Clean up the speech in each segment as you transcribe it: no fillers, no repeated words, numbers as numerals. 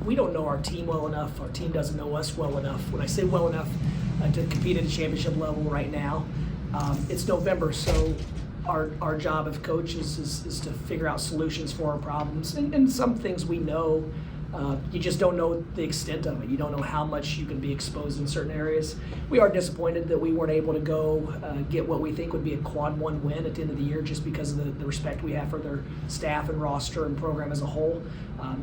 We don't know our team well enough. Our team doesn't know us well enough. When I say well enough to compete at a championship level right now, it's November, so our job as coaches is to figure out solutions for our problems. And some things we know, you just don't know the extent of it. You don't know how much you can be exposed in certain areas. We are disappointed that we weren't able to go get what we think would be a quad one win at the end of the year, just because of the respect we have for their staff and roster and program as a whole.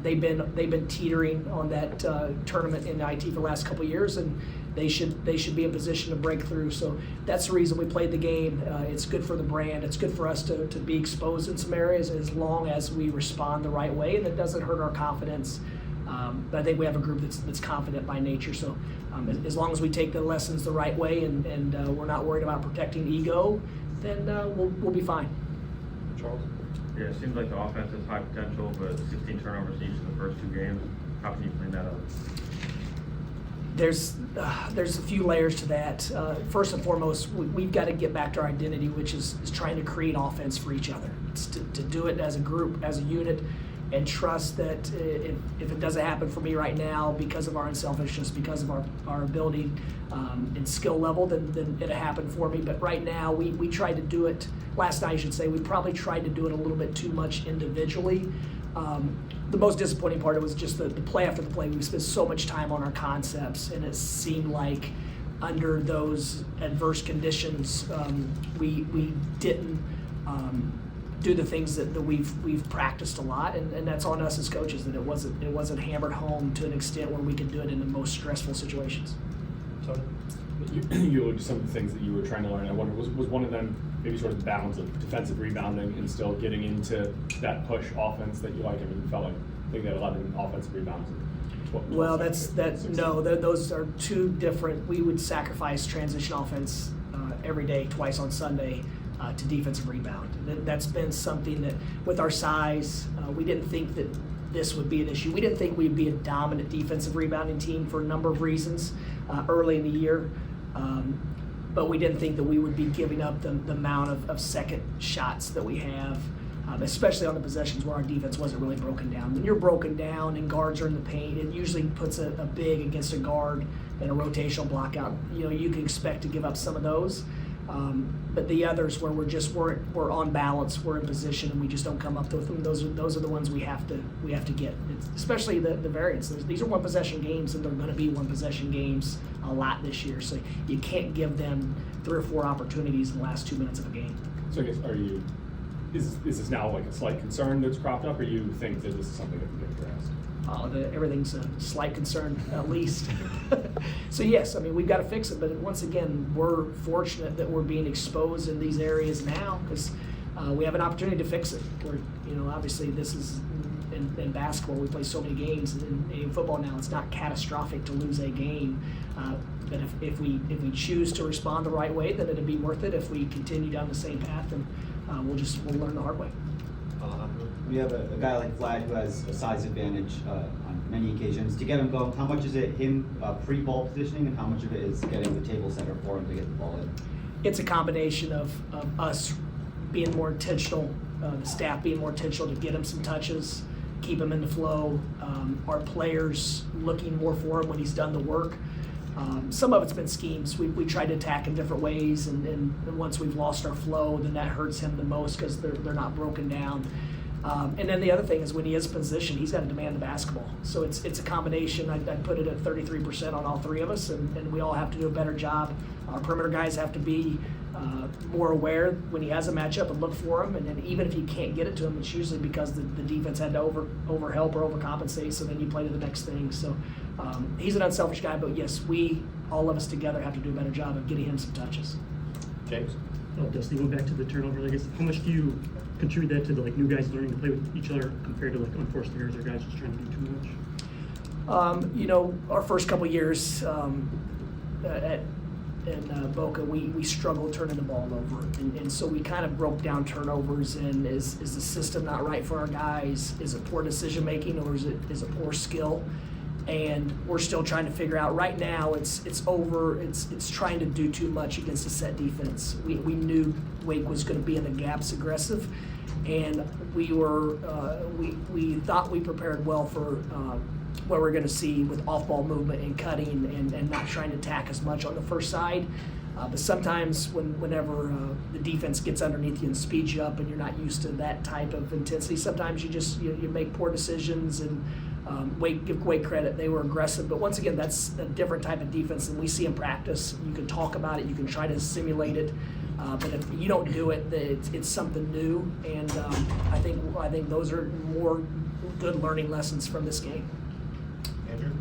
They've been teetering on that tournament in IT for the last couple of years, and they should be in position to break through. So that's the reason we played the game. It's good for the brand. It's good for us to be exposed in some areas as long as we respond the right way, and it doesn't hurt our confidence. But I think we have a group that's confident by nature. So as long as we take the lessons the right way and we're not worried about protecting ego, then we'll be fine. Charles? Yeah, it seems like the offense has high potential, but 16 turnovers each of the first 2 games. How can you clean that up? There's a few layers to that. First and foremost, we've got to get back to our identity, which is trying to create offense for each other. It's to do it as a group, as a unit, and trust that if it doesn't happen for me right now because of our unselfishness, because of our ability and skill level, then it'll happen for me. But right now, we tried to do it, last night I should say, we probably tried to do it a little bit too much individually. The most disappointing part was just the play after the play. We spent so much time on our concepts, and it seemed like under those adverse conditions, we didn't do the things that we've practiced a lot, and that's on us as coaches, that it wasn't hammered home to an extent where we could do it in the most stressful situations. Tony? You alluded to some of the things that you were trying to learn. I wonder, was one of them maybe sort of the balance of defensive rebounding and still getting into that push offense that you like? I mean, you felt like I think they had 11 offensive rebounds. Well, those are two different. We would sacrifice transition offense every day, twice on Sunday, to defensive rebound. That's been something that, with our size, we didn't think that this would be an issue. We didn't think we'd be a dominant defensive rebounding team for a number of reasons early in the year. But we didn't think that we would be giving up the amount of second shots that we have, especially on the possessions where our defense wasn't really broken down. When you're broken down and guards are in the paint, it usually puts a big against a guard and a rotational block out. You can expect to give up some of those. But the others where we're on balance, we're in position, and we just don't come up with them. Those are the ones we have to get. Especially the variance. These are one possession games, and they're going to be one possession games a lot this year. So you can't give them 3 or 4 opportunities in the last 2 minutes of a game. So I guess, is this now like a slight concern that's cropped up, or you think that this is something that can be addressed? Everything's a slight concern, at least. So yes, I mean, we've got to fix it, but once again, we're fortunate that we're being exposed in these areas now, because we have an opportunity to fix it. Obviously this is in basketball, we play so many games. In football now, it's not catastrophic to lose a game, but if we choose to respond the right way, then it'll be worth it. If we continue down the same path, then we'll learn the hard way. We have a guy like Vlad who has a size advantage on many occasions. To get him going, how much is it him pre-ball positioning, and how much of it is getting the table center for him to get the ball in? It's a combination of us being more intentional, the staff being more intentional to get him some touches, keep him in the flow, our players looking more for him when he's done the work. Some of it's been schemes. We tried to attack in different ways, and once we've lost our flow, then that hurts him the most because they're not broken down. And then the other thing is when he is positioned, he's got to demand the basketball. So it's a combination. I'd put it at 33% on all 3 of us, and we all have to do a better job. Our perimeter guys have to be more aware when he has a matchup and look for him. And then even if you can't get it to him, it's usually because the defense had to overhelp or overcompensate, so then you play to the next thing. So he's an unselfish guy, but yes, all of us together have to do a better job of getting him some touches. James? Dusty, going back to the turnover, I guess, how much do you contribute that to the new guys learning to play with each other compared to unforced errors or guys just trying to do too much? Our first couple of years in Boca, we struggled turning the ball over, and so we kind of broke down turnovers. And is the system not right for our guys? Is it poor decision making, or is it poor skill? And we're still trying to figure out. Right now, it's trying to do too much against a set defense. We knew Wake was going to be in the gaps aggressive, and we thought we prepared well for what we're going to see with off-ball movement and cutting and not trying to attack as much on the first side. But sometimes whenever the defense gets underneath you and speeds you up and you're not used to that type of intensity, sometimes you make poor decisions and give Wake credit. They were aggressive. But once again, that's a different type of defense than we see in practice. You can talk about it. You can try to simulate it. But if you don't do it, it's something new. And I think those are more good learning lessons from this game. Andrew?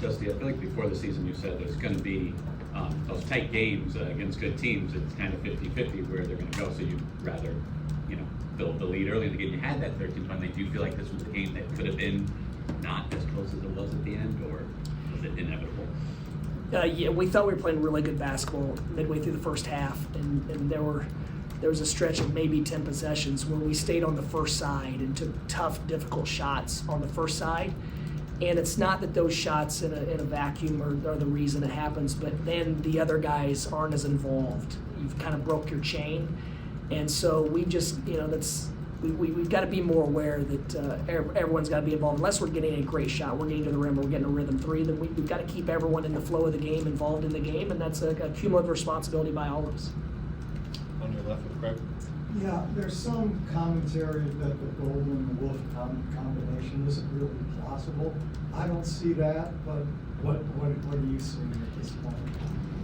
Dusty, I feel like before the season you said there's going to be those tight games against good teams. It's kind of 50-50 where they're going to go. So you'd rather, build the lead early in the game. You had that 13-20. Do you feel like this was a game that could have been not as close as it was at the end, or was it inevitable? Yeah, we thought we were playing really good basketball midway through the first half, and there was a stretch of maybe 10 possessions where we stayed on the first side and took tough, difficult shots on the first side. And it's not that those shots in a vacuum are the reason it happens, but then the other guys aren't as involved. You've kind of broke your chain. And so we just, we've got to be more aware that everyone's got to be involved. Unless we're getting a great shot, we're getting to the rim, or we're getting a rhythm three, then we've got to keep everyone in the flow of the game, involved in the game, and that's a cumulative responsibility by all of us. On your left with Craig. Yeah, there's some commentary that the Golden and Wolf combination isn't really plausible. I don't see that, but what are you seeing at this point?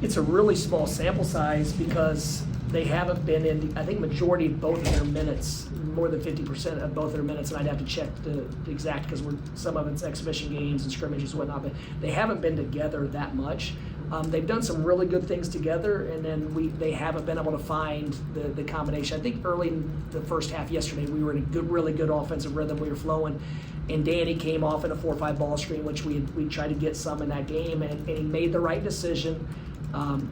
It's a really small sample size because they haven't been in, I think, majority of both of their minutes, more than 50% of both of their minutes, and I'd have to check the exact because some of it's exhibition games and scrimmages and whatnot, but they haven't been together that much. They've done some really good things together, and then they haven't been able to find the combination. I think early in the first half yesterday, we were in a really good offensive rhythm. We were flowing, and Danny came off in a 4-5 ball screen, which we tried to get some in that game, and he made the right decision.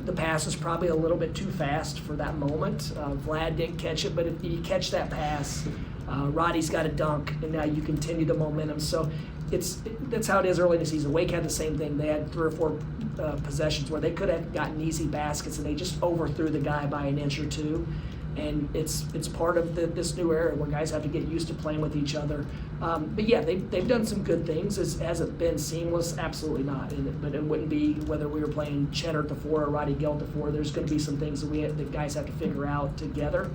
The pass was probably a little bit too fast for that moment. Vlad didn't catch it, but if you catch that pass, Roddy's got a dunk, and now you continue the momentum. So that's how it is early in the season. Wake had the same thing. They had 3 or 4 possessions where they could have gotten easy baskets, and they just overthrew the guy by an inch or two. And it's part of this new era where guys have to get used to playing with each other. But yeah, they've done some good things. Has it been seamless? Absolutely not. But it wouldn't be whether we were playing Cheddar at the 4 or Roddy Gill at the 4. There's going to be some things that guys have to figure out together.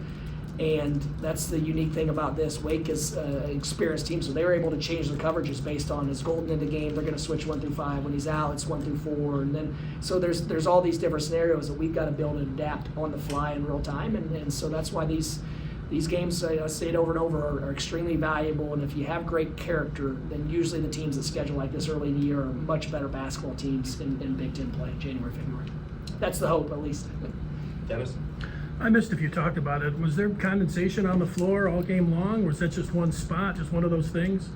And that's the unique thing about this. Wake is an experienced team, so they were able to change the coverages based on is Golden in the game. They're going to switch 1 through 5. When he's out, it's 1 through 4, and then so there's all these different scenarios that we've got to be able to adapt on the fly in real time, and so that's why these games, I say it over and over, are extremely valuable. And if you have great character, then usually the teams that schedule like this early in the year are much better basketball teams in Big Ten play, January, February. That's the hope, at least. Dennis? I missed if you talked about it. Was there condensation on the floor all game long? Or was that just one spot, just one of those things?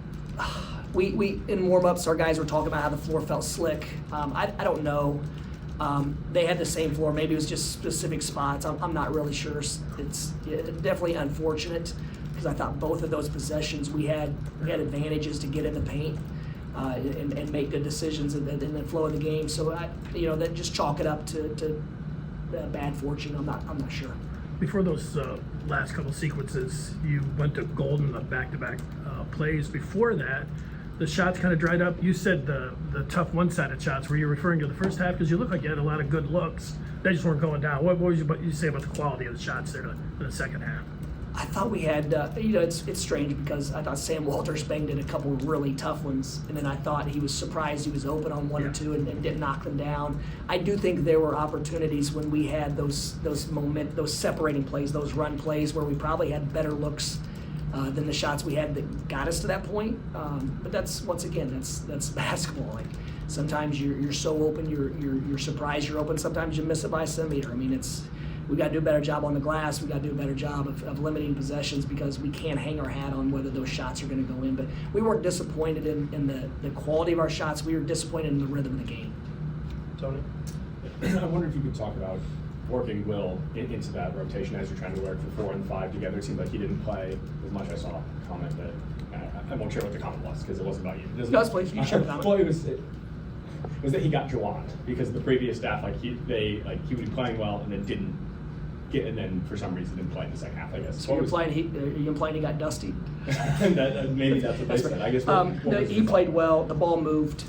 We in warm-ups, our guys were talking about how the floor felt slick. I don't know. They had the same floor. Maybe it was just specific spots. I'm not really sure. It's definitely unfortunate because I thought both of those possessions we had advantages to get in the paint and make good decisions in the flow of the game. So that just chalk it up to bad fortune. I'm not sure. Before those last couple sequences, you went to Golden, the back-to-back plays. Before that, the shots kind of dried up. You said the tough one-sided shots. Were you referring to the first half? Because you looked like you had a lot of good looks. They just weren't going down. What was you say about the quality of the shots there in the second half? I thought we had, it's strange because I thought Sam Walters banged in a couple of really tough ones, and then I thought he was surprised he was open on 1 or 2 and didn't knock them down. I do think there were opportunities when we had those separating plays, those run plays where we probably had better looks than the shots we had that got us to that point. But that's once again, that's basketball. Like sometimes you're so open, you're surprised you're open. Sometimes you miss it by a centimeter. I mean, we got to do a better job on the glass. We got to do a better job of limiting possessions because we can't hang our hat on whether those shots are going to go in. But we weren't disappointed in the quality of our shots. We were disappointed in the rhythm of the game. Tony? I wonder if you could talk about working Will into that rotation as you're trying to work for 4 and 5 together. It seemed like he didn't play as much. I saw a comment that I won't share what the comment was because it wasn't about you. No, please, you can share the comment. Well, it was that he got Juwan because the previous staff he would be playing well and then didn't and then for some reason didn't play in the second half, I guess. So you're implying he got dusty? Maybe that's what they said. I guess. What No, was he the played thought? well. The ball moved.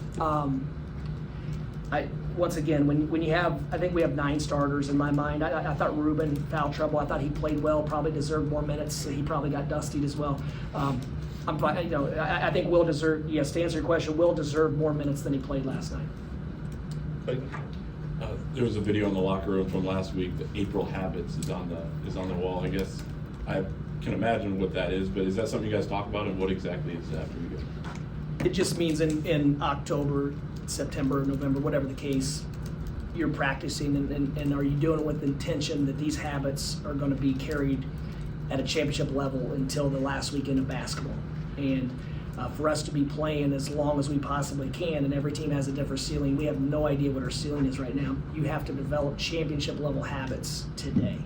Once again, when you have, I think we have 9 starters in my mind. I thought Ruben foul trouble. I thought he played well. Probably deserved more minutes. So he probably got dustied as well. I think Will deserved. Yes, to answer your question, Will deserved more minutes than he played last night. Clayton? There was a video in the locker room from last week that April Habits is on the wall. I guess I can imagine what that is, but is that something you guys talk about, and what exactly is that for you guys? It just means in October, September, November, whatever the case, you're practicing and are you doing it with intention that these habits are going to be carried at a championship level until the last weekend of basketball. And for us to be playing as long as we possibly can, and every team has a different ceiling, we have no idea what our ceiling is right now. You have to develop championship level habits today.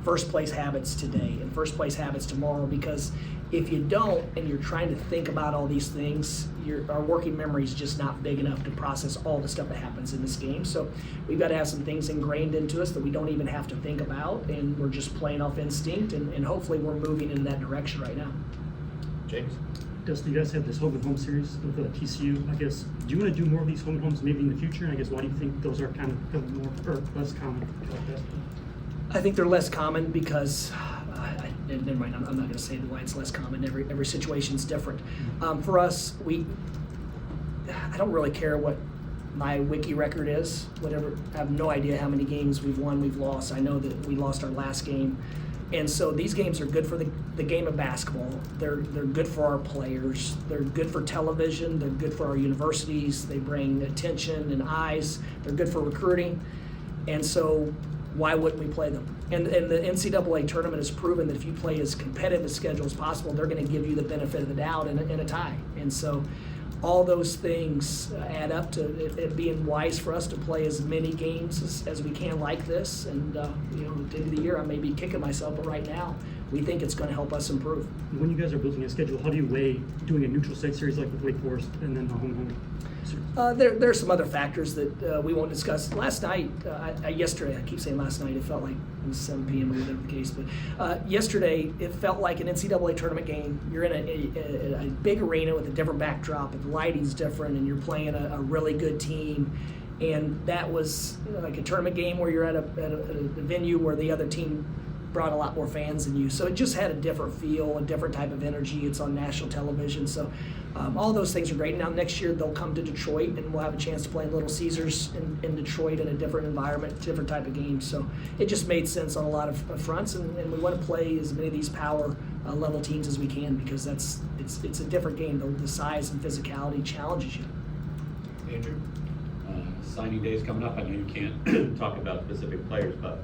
First place habits today and first place habits tomorrow, because if you don't and you're trying to think about all these things, our working memory is just not big enough to process all the stuff that happens in this game. So we've got to have some things ingrained into us that we don't even have to think about, and we're just playing off instinct, and hopefully we're moving in that direction right now. James? Dustin, you guys have this home and home series with TCU. I guess, do you want to do more of these home and homes maybe in the future? And I guess, why do you think those are kind of becoming more or less common? I think they're less common because, never mind, I'm not going to say why it's less common. Every situation's different. For us, I don't really care what my wiki record is. Whatever, I have no idea how many games we've won, we've lost. I know that we lost our last game. And so these games are good for the game of basketball. They're good for our players. They're good for television. They're good for our universities. They bring attention and eyes. They're good for recruiting. And so why wouldn't we play them? And the NCAA tournament has proven that if you play as competitive a schedule as possible, they're going to give you the benefit of the doubt in a tie. And so all those things add up to it being wise for us to play as many games as we can like this. And at the end of the year, I may be kicking myself, but right now, we think it's going to help us improve. When you guys are building a schedule, how do you weigh doing a neutral site series like with Wake Forest and then a home series? There are some other factors that we won't discuss. Last night, yesterday, I keep saying last night, it felt like it was 7 p.m. or whatever the case, but yesterday it felt like an NCAA tournament game. You're in a big arena with a different backdrop, and the lighting's different, and you're playing a really good team. And that was like a tournament game where you're at a venue where the other team brought a lot more fans than you. So it just had a different feel, a different type of energy. It's on national television. So all those things are great. Now next year they'll come to Detroit and we'll have a chance to play in Little Caesars in Detroit in a different environment, different type of game. So it just made sense on a lot of fronts, and we want to play as many of these power level teams as we can, because it's a different game. The size and physicality challenges you. Andrew? Signing day is coming up. I know you can't talk about specific players, but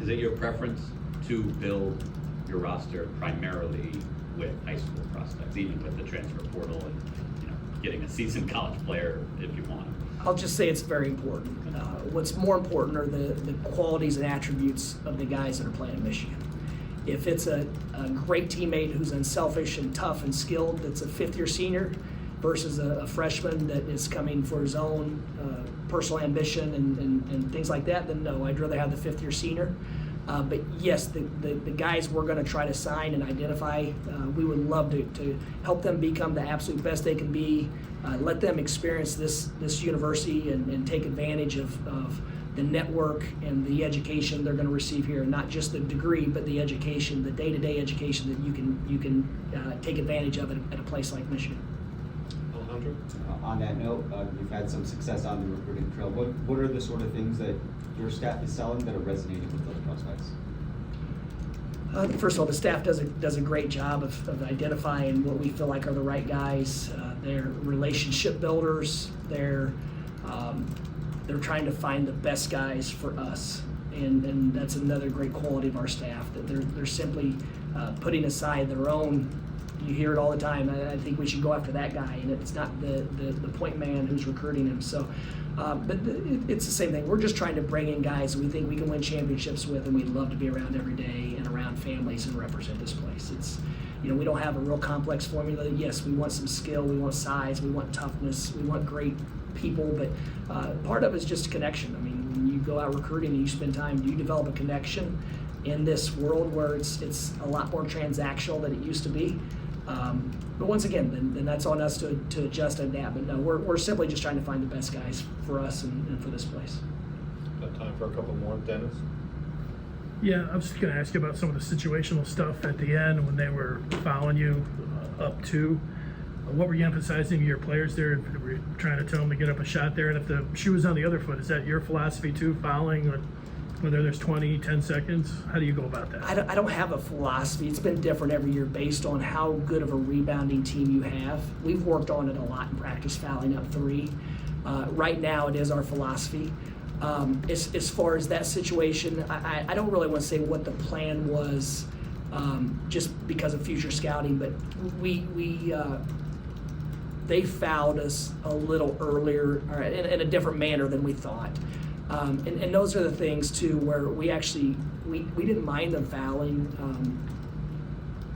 is it your preference to build your roster primarily with high school prospects, even with the transfer portal and getting a seasoned college player if you want? I'll just say it's very important. What's more important are the qualities and attributes of the guys that are playing in Michigan. If it's a great teammate who's unselfish and tough and skilled, that's a fifth-year senior, versus a freshman that is coming for his own personal ambition and things like that, then no, I'd rather have the fifth-year senior. But yes, the guys we're going to try to sign and identify, we would love to help them become the absolute best they can be, let them experience this university and take advantage of the network and the education they're going to receive here, not just the degree, but the education, the day-to-day education that you can take advantage of at a place like Michigan. Alejandro? On that note, you've had some success on the recruiting trail. What are the sort of things that your staff is selling that are resonating with those prospects? First of all, the staff does a great job of identifying what we feel like are the right guys. They're relationship builders. They're trying to find the best guys for us, and that's another great quality of our staff, that they're simply putting aside their own. You hear it all the time. I think we should go after that guy, and it's not the point man who's recruiting him. So, but it's the same thing. We're just trying to bring in guys we think we can win championships with, and we'd love to be around every day and around families and represent this place. It's, we don't have a real complex formula. Yes, we want some skill, we want size, we want toughness, we want great people, but part of it is just connection. I mean, when you go out recruiting and you spend time, you develop a connection. in this world where it's a lot more transactional than it used to be. But once again, then that's on us to adjust and adapt. But no, we're simply just trying to find the best guys for us and for this place. Got time for a couple more, Dennis? Yeah, I was just gonna ask you about some of the situational stuff at the end when they were fouling you up two. What were you emphasizing to your players there? Were you trying to tell them to get up a shot there? And if the shoe was on the other foot, is that your philosophy too, fouling, or whether there's 20, 10 seconds? How do you go about that? I don't have a philosophy. It's been different every year based on how good of a rebounding team you have. We've worked on it a lot in practice, fouling up three. Right now, it is our philosophy. As far as that situation, I don't really want to say what the plan was, just because of future scouting, but they fouled us a little earlier, or in a different manner than we thought. And those are the things too where we didn't mind them fouling,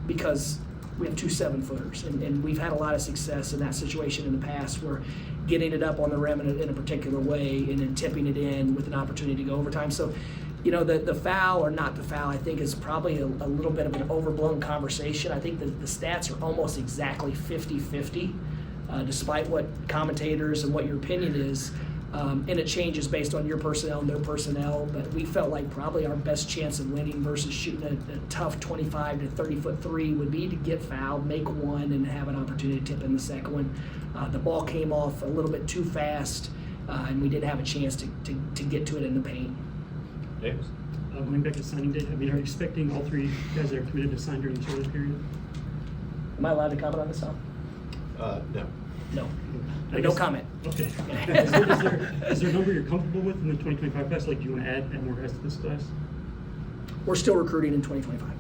because we have 2 7-footers, and we've had a lot of success in that situation in the past, where getting it up on the rim in a particular way and then tipping it in with an opportunity to go overtime. So, you know, the foul or not the foul, I think is probably a little bit of an overblown conversation. I think the stats are almost exactly 50-50, despite what commentators and what your opinion is. And it changes based on your personnel and their personnel, but we felt like probably our best chance of winning versus shooting a tough 25 to 30-foot three would be to get fouled, make one, and have an opportunity to tip in the second one. The ball came off a little bit too fast, and we didn't have a chance to get to it in the paint. James? Going back to signing day, I mean, are you expecting all three guys that are committed to sign during the shorter period? Am I allowed to comment on this, Tom? No. No. No comment. Okay. Is there a number you're comfortable with in the 2025 class? Like, do you want to add more guys to this class? We're still recruiting in 2025.